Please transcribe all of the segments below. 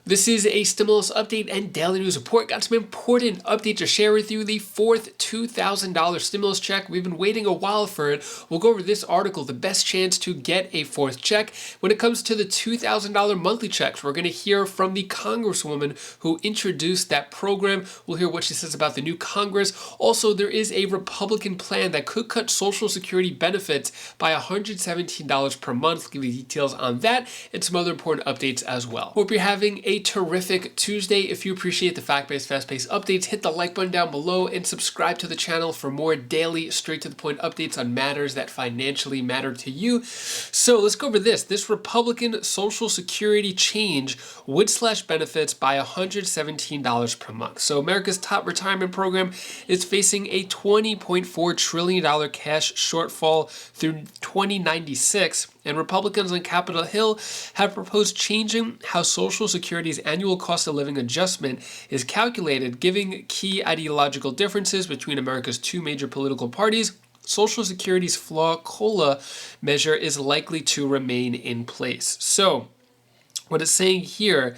This is a stimulus update and daily news report. Got some important updates to share with you. The fourth $2,000 stimulus check. We've been waiting a while for it. We'll go over this article, the best chance to get a fourth check. When it comes to the $2,000 monthly checks, we're going to hear from the Congresswoman who introduced that program. We'll hear what she says about the new Congress. Also, there is a Republican plan that could cut Social Security benefits by $117 per month. Give you details on that and some other important updates as well. Hope you're having a terrific Tuesday. If you appreciate the fact-based, fast-paced updates, hit the like button down below and subscribe to the channel for more daily, straight-to-the-point updates on matters that financially matter to you. So let's go over this. This Republican Social Security change would slash benefits by $117 per month. So America's top retirement program is facing a $20.4 trillion cash shortfall through 2096. And Republicans on Capitol Hill have proposed changing how Social Security's annual cost of living adjustment is calculated, giving key ideological differences between America's two major political parties. Social Security's COLA measure is likely to remain in place. So what it's saying here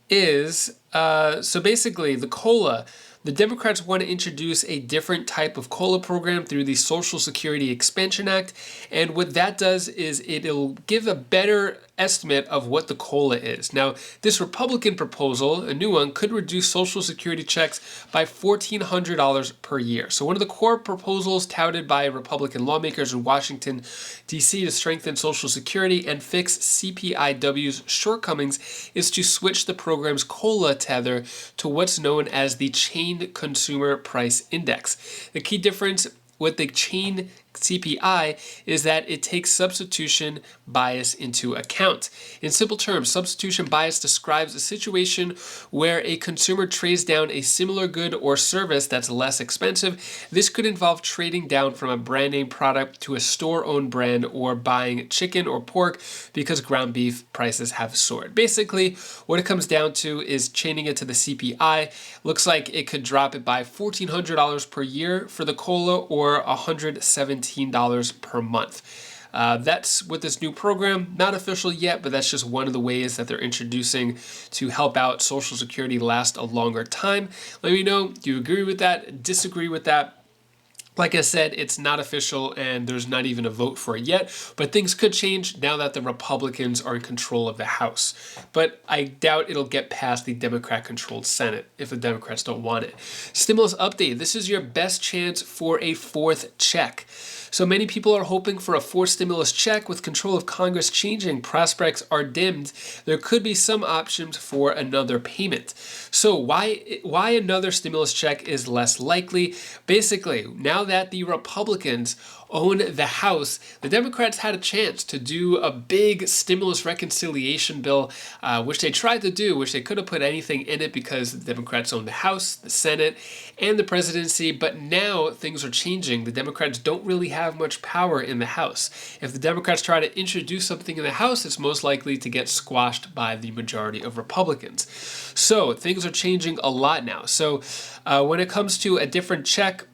is, so basically the COLA, the Democrats want to introduce a different type of COLA program through the Social Security Expansion Act. And what that does is it'll give a better estimate of what the COLA is. Now, this Republican proposal, a new one, could reduce Social Security checks by $1,400 per year. So one of the core proposals touted by Republican lawmakers in Washington, D.C. to strengthen Social Security and fix CPIW's shortcomings is to switch the program's COLA tether to what's known as the Chained Consumer Price Index. The key difference with the chain CPI is that it takes substitution bias into account. In simple terms, substitution bias describes a situation where a consumer trades down a similar good or service that's less expensive. This could involve trading down from a brand name product to a store-owned brand or buying chicken or pork because ground beef prices have soared. Basically, what it comes down to is chaining it to the CPI. Looks like it could drop it by $1,400 per year for the COLA or $117 per month. That's with this new program, not official yet, but that's just one of the ways that they're introducing to help out Social Security last a longer time. Let me know, do you agree with that, disagree with that? Like I said, it's not official and there's not even a vote for it yet, but things could change now that the Republicans are in control of the House. But I doubt it'll get past the Democrat-controlled Senate if the Democrats don't want it. Stimulus update. This is your best chance for a fourth check. So many people are hoping for a fourth stimulus check. With control of Congress changing, prospects are dimmed. There could be some options for another payment. So why another stimulus check is less likely? Basically, now that the Republicans own the House, the Democrats had a chance to do a big stimulus reconciliation bill, which they tried to do, which they could have put anything in it because the Democrats own the House, the Senate, and the presidency. But now things are changing. The Democrats don't really have much power in the House. If the Democrats try to introduce something in the House, it's most likely to get squashed by the majority of Republicans. So things are changing a lot now. So when it comes to a different check,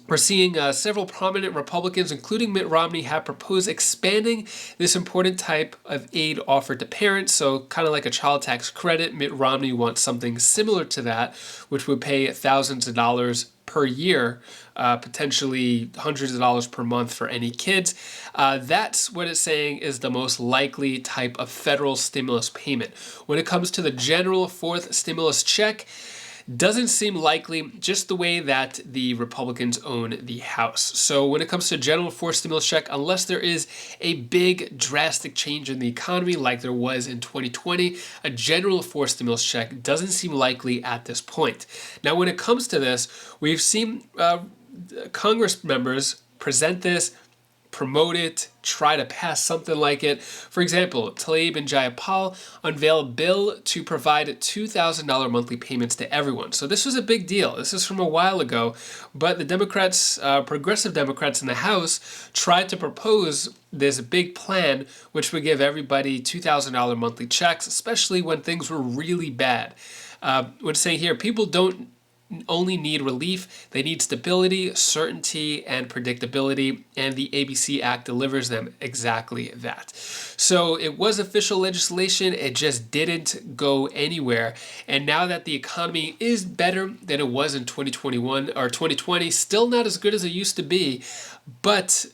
we're seeing several prominent Republicans, including Mitt Romney, have proposed expanding this important type of aid offered to parents. So kind of like a child tax credit, Mitt Romney wants something similar to that, which would pay thousands of dollars per year, potentially hundreds of dollars per month for any kids. That's what it's saying is the most likely type of federal stimulus payment. When it comes to the general fourth stimulus check, doesn't seem likely, just the way that the Republicans own the House. So when it comes to general fourth stimulus check, unless there is a big drastic change in the economy like there was in 2020, a general fourth stimulus check doesn't seem likely at this point. Now, when it comes to this, we've seen Congress members present this, promote it, try to pass something like it. For example, Tlaib and Jayapal unveiled a bill to provide $2,000 monthly payments to everyone. So this was a big deal. This is from a while ago, but the Democrats, progressive Democrats in the House, tried to propose this big plan which would give everybody $2,000 monthly checks, especially when things were really bad. What it's saying here, people don't only need relief. They need stability, certainty, and predictability, and the ABC Act delivers them exactly that. So it was official legislation, it just didn't go anywhere. And now that the economy is better than it was in 2021 or 2020, still not as good as it used to be, but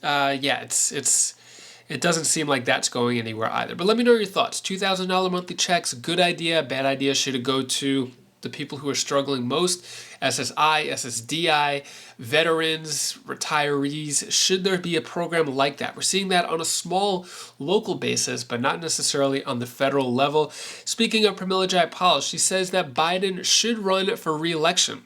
it doesn't seem like that's going anywhere either. But let me know your thoughts. $2,000 monthly checks, good idea, bad idea? Should it go to the people who are struggling most? SSI, SSDI, veterans, retirees. Should there be a program like that? We're seeing that on a small local basis, but not necessarily on the federal level. Speaking of Pramila Jayapal, she says that Biden should run for re-election.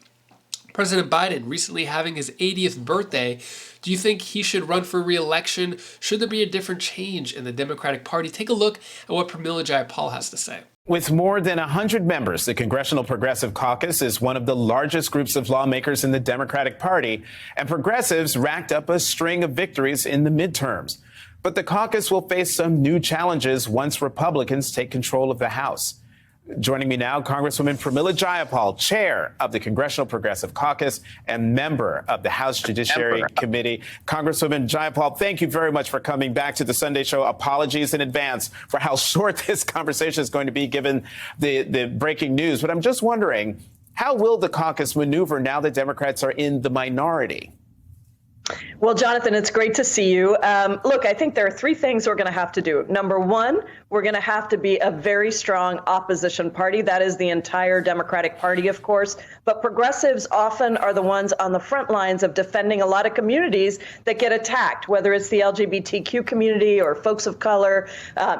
President Biden recently having his 80th birthday. Do you think he should run for re-election? Should there be a different change in the Democratic Party? Take a look at what Pramila Jayapal has to say. With more than 100 members, the Congressional Progressive Caucus is one of the largest groups of lawmakers in the Democratic Party, and progressives racked up a string of victories in the midterms. But the caucus will face some new challenges once Republicans take control of the House. Joining me now, Congresswoman Pramila Jayapal, chair of the Congressional Progressive Caucus and member of the House Judiciary Committee. Congresswoman Jayapal, thank you very much for coming back to the Sunday Show. Apologies in advance for how short this conversation is going to be given the breaking news. But I'm just wondering, how will the caucus maneuver now that Democrats are in the minority? Well, Jonathan, it's great to see you. Look, I think there are three things we're going to have to do. Number one, we're going to have to be a very strong opposition party. That is the entire Democratic Party, of course. But progressives often are the ones on the front lines of defending a lot of communities that get attacked, whether it's the LGBTQ community or folks of color,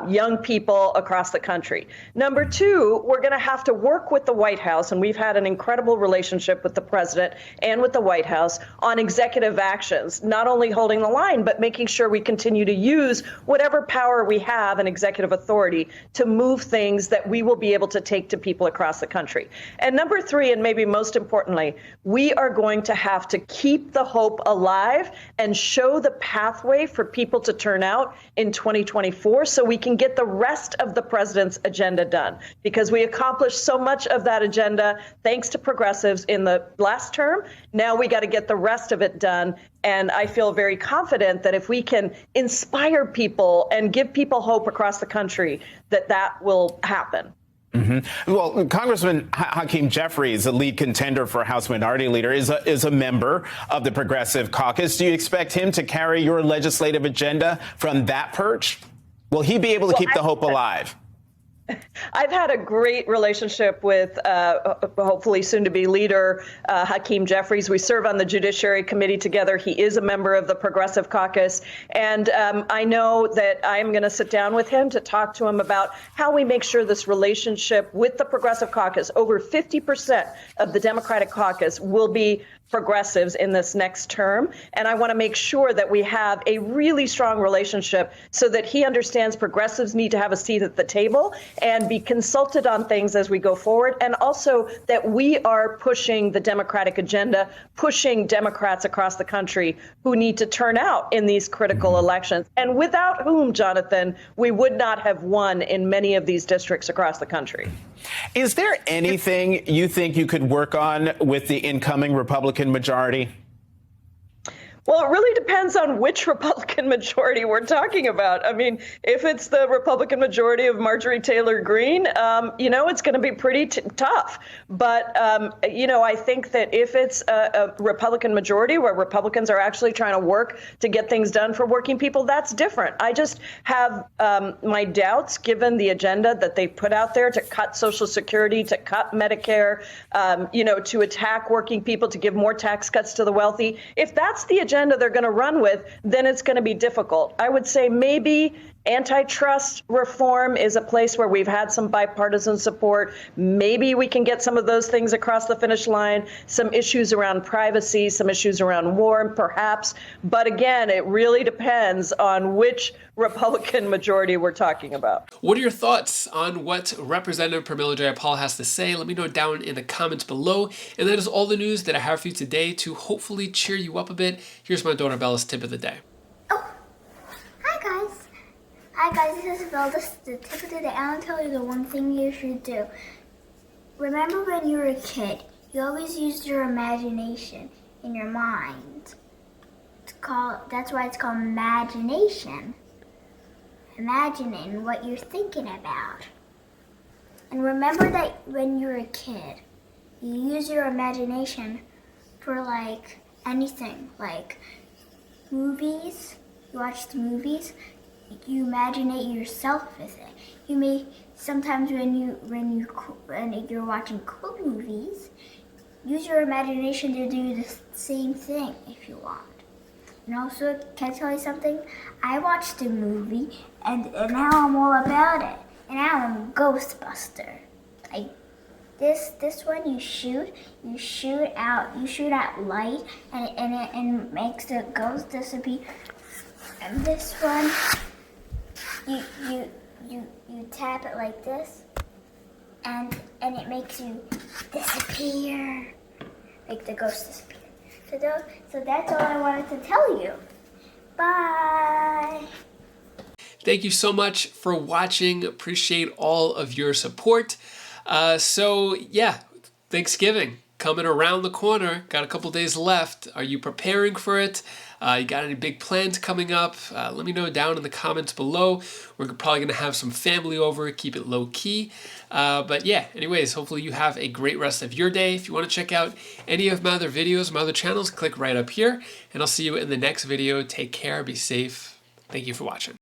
young people across the country. Number two, we're going to have to work with the White House, and we've had an incredible relationship with the president and with the White House on executive actions, not only holding the line, but making sure we continue to use whatever power we have in executive authority to move things that we will be able to take to people across the country. And number three, and maybe most importantly, we are going to have to keep the hope alive and show the pathway for people to turn out in 2024 so we can get the rest of the president's agenda done. Because we accomplished so much of that agenda thanks to progressives in the last term. Now we got to get the rest of it done. And I feel very confident that if we can inspire people and give people hope across the country, that will happen. Mm-hmm. Well, Congressman Hakeem Jeffries, a lead contender for House Minority Leader, is a member of the Progressive Caucus. Do you expect him to carry your legislative agenda from that perch? Will he be able to keep the hope alive? I've had a great relationship with hopefully soon-to-be leader Hakeem Jeffries. We serve on the Judiciary Committee together. He is a member of the Progressive Caucus. And I know that I'm going to sit down with him to talk to him about how we make sure this relationship with the Progressive Caucus, over 50% of the Democratic Caucus will be progressives in this next term. And I want to make sure that we have a really strong relationship so that he understands progressives need to have a seat at the table and be consulted on things as we go forward. And also that we are pushing the Democratic agenda, pushing Democrats across the country who need to turn out in these critical elections, and without whom, Jonathan, we would not have won in many of these districts across the country. Is there anything you think you could work on with the incoming Republican majority? Well, it really depends on which Republican majority we're talking about. I mean, if it's the Republican majority of Marjorie Taylor Greene, it's going to be pretty tough. But, I think that if it's a Republican majority where Republicans are actually trying to work to get things done for working people, that's different. I just have my doubts, given the agenda that they put out there to cut Social Security, to cut Medicare, to attack working people, to give more tax cuts to the wealthy. If that's the agenda they're going to run with, then it's going to be difficult. I would say maybe antitrust reform is a place where we've had some bipartisan support. Maybe we can get some of those things across the finish line, some issues around privacy, some issues around war, perhaps. But again, it really depends on which Republican majority we're talking about. What are your thoughts on what Representative Pramila Jayapal has to say? Let me know down in the comments below. And that is all the news that I have for you today to hopefully cheer you up a bit. Here's my daughter Bella's tip of the day. Oh, hi guys. Hi guys, this is Bella. This is the tip of the day. I want to tell you the one thing you should do. Remember when you were a kid You always use your imagination in your mind. That's why it's called imagination. Imagining what you're thinking about. And remember that when you were a kid, you use your imagination for like anything, like movies. You watch the movies, you imaginate yourself with it. You may sometimes when you're watching cool movies, use your imagination to do the same thing if you want. And also, can I tell you something? I watched a movie and now I'm all about it. And now I'm a Ghostbuster. This one you shoot out light and makes the ghost disappear. And this one you tap it like this and it makes you disappear. Make the ghost disappear. So that's all I wanted to tell you. Bye. Thank you so much for watching. Appreciate all of your support. So yeah, Thanksgiving coming around the corner. Got a couple days left. Are you preparing for it? You got any big plans coming up? Let me know down in the comments below. We're probably going to have some family over, keep it low key. But yeah, anyways, hopefully you have a great rest of your day. If you want to check out any of my other videos, my other channels, click right up here. And I'll see you in the next video. Take care, be safe. Thank you for watching.